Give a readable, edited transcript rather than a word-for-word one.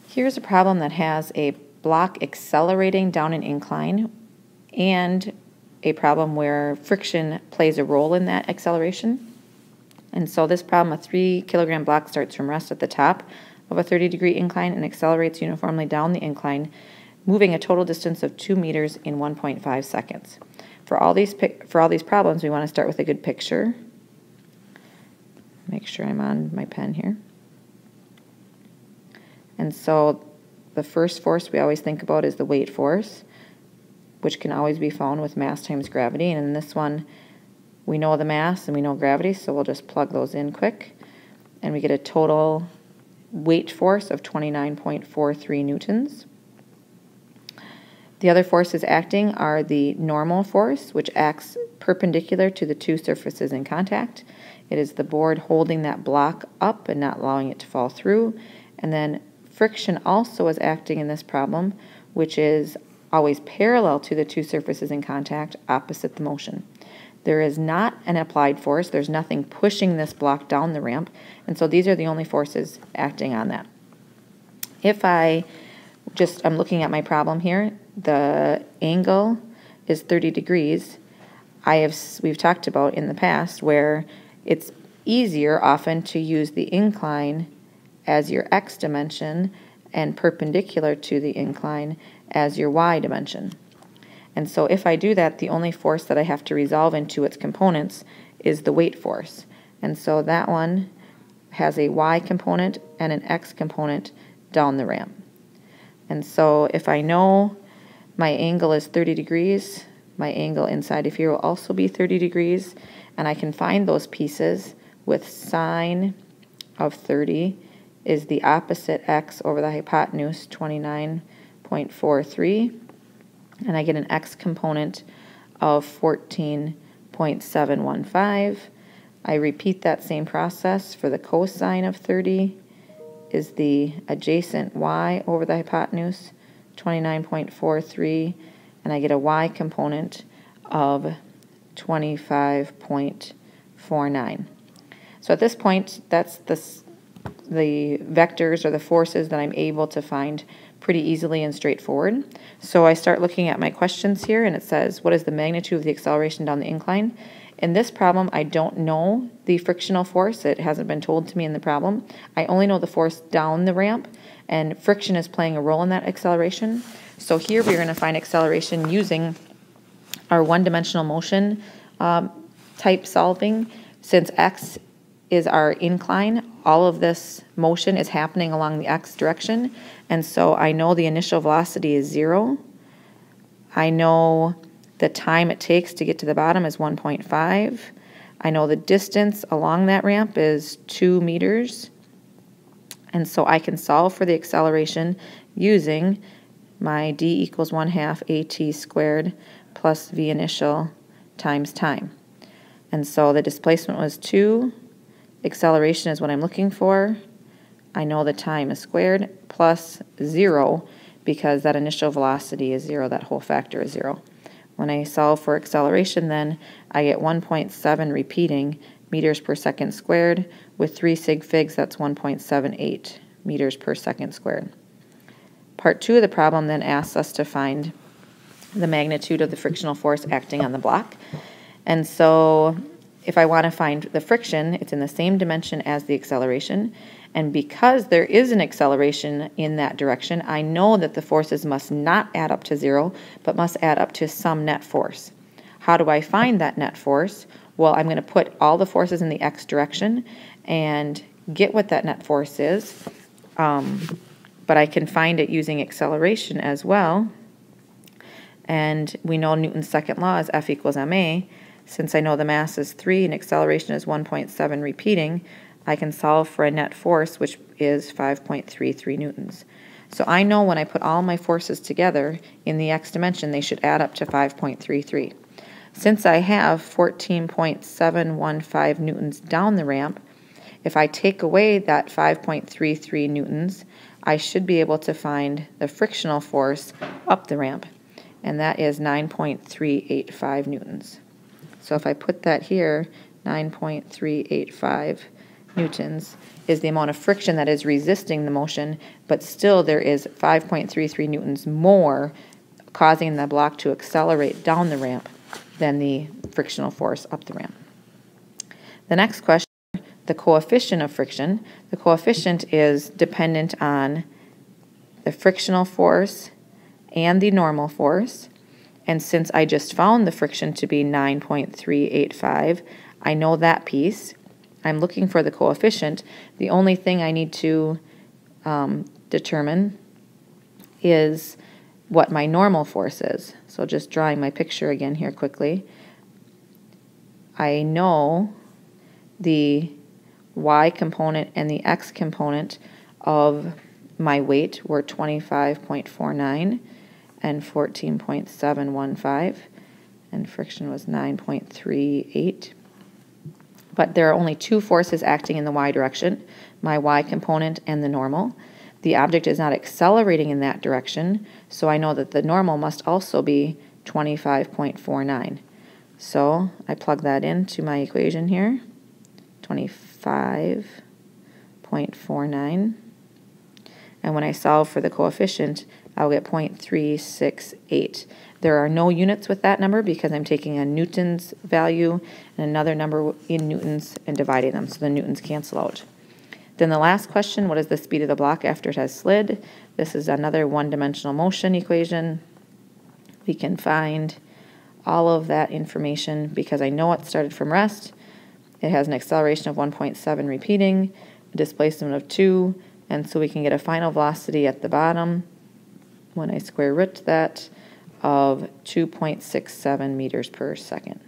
Here's a problem that has a block accelerating down an incline and a problem where friction plays a role in that acceleration. And so this problem, a 3 kilogram block starts from rest at the top of a 30-degree incline and accelerates uniformly down the incline, moving a total distance of 2 meters in 1.5 seconds. For all these problems, we want to start with a good picture. Make sure I'm on my pen here. And so the first force we always think about is the weight force, which can always be found with mass times gravity. And in this one, we know the mass and we know gravity, so we'll just plug those in quick. And we get a total weight force of 29.43 newtons. The other forces acting are the normal force, which acts perpendicular to the two surfaces in contact. It is the board holding that block up and not allowing it to fall through. And then friction also is acting in this problem, which is always parallel to the two surfaces in contact, opposite the motion. There is not an applied force. There's nothing pushing this block down the ramp, and so these are the only forces acting on that. If I'm looking at my problem here, the angle is 30 degrees. We've talked about in the past where it's easier often to use the incline as your x dimension and perpendicular to the incline as your y dimension. And so if I do that, the only force that I have to resolve into its components is the weight force. And so that one has a y component and an x component down the ramp. And so if I know my angle is 30 degrees, my angle inside of here will also be 30 degrees, and I can find those pieces with sine of 30 is the opposite x over the hypotenuse, 29.43, and I get an x component of 14.715. I repeat that same process for the cosine of 30 is the adjacent y over the hypotenuse, 29.43, and I get a y component of 25.49. So at this point, that's the vectors or the forces that I'm able to find pretty easily and straightforward. So I start looking at my questions here, and it says, what is the magnitude of the acceleration down the incline? In this problem, I don't know the frictional force. It hasn't been told to me in the problem. I only know the force down the ramp, and friction is playing a role in that acceleration. So here we're going to find acceleration using our one-dimensional motion type solving. Since x is our incline, all of this motion is happening along the x direction, and so I know the initial velocity is 0. I know the time it takes to get to the bottom is 1.5. I know the distance along that ramp is 2 meters, and so I can solve for the acceleration using my d equals 1/2 at squared plus v initial times time. And so the displacement was 2. Acceleration is what I'm looking for. I know the time is squared plus 0 because that initial velocity is 0, that whole factor is 0. When I solve for acceleration then, I get 1.7 repeating meters per second squared. With 3 sig figs, that's 1.78 meters per second squared. Part 2 of the problem then asks us to find the magnitude of the frictional force acting on the block. And so if I want to find the friction, it's in the same dimension as the acceleration. And because there is an acceleration in that direction, I know that the forces must not add up to 0, but must add up to some net force. How do I find that net force? Well, I'm going to put all the forces in the x direction and get what that net force is. But I can find it using acceleration as well. And we know Newton's second law is F equals ma. Since I know the mass is 3 and acceleration is 1.7 repeating, I can solve for a net force, which is 5.33 newtons. So I know when I put all my forces together in the x dimension, they should add up to 5.33. Since I have 14.715 newtons down the ramp, if I take away that 5.33 newtons, I should be able to find the frictional force up the ramp, and that is 9.385 newtons. So if I put that here, 9.385 newtons is the amount of friction that is resisting the motion, but still there is 5.33 newtons more causing the block to accelerate down the ramp than the frictional force up the ramp. The next question, the coefficient of friction. The coefficient is dependent on the frictional force and the normal force. And since I just found the friction to be 9.385, I know that piece. I'm looking for the coefficient. The only thing I need to determine is what my normal force is. So just drawing my picture again here quickly. I know the y component and the x component of my weight were 25.49 and 14.715, and friction was 9.38. But there are only two forces acting in the y direction, my y component and the normal. The object is not accelerating in that direction, so I know that the normal must also be 25.49. So I plug that into my equation here, 25.49. And when I solve for the coefficient, I'll get 0.368. There are no units with that number because I'm taking a newtons value and another number in newtons and dividing them, so the newtons cancel out. Then the last question, what is the speed of the block after it has slid? This is another one-dimensional motion equation. We can find all of that information because I know it started from rest. It has an acceleration of 1.7 repeating, a displacement of 2, and so we can get a final velocity at the bottom, when I square root that, of 2.67 meters per second.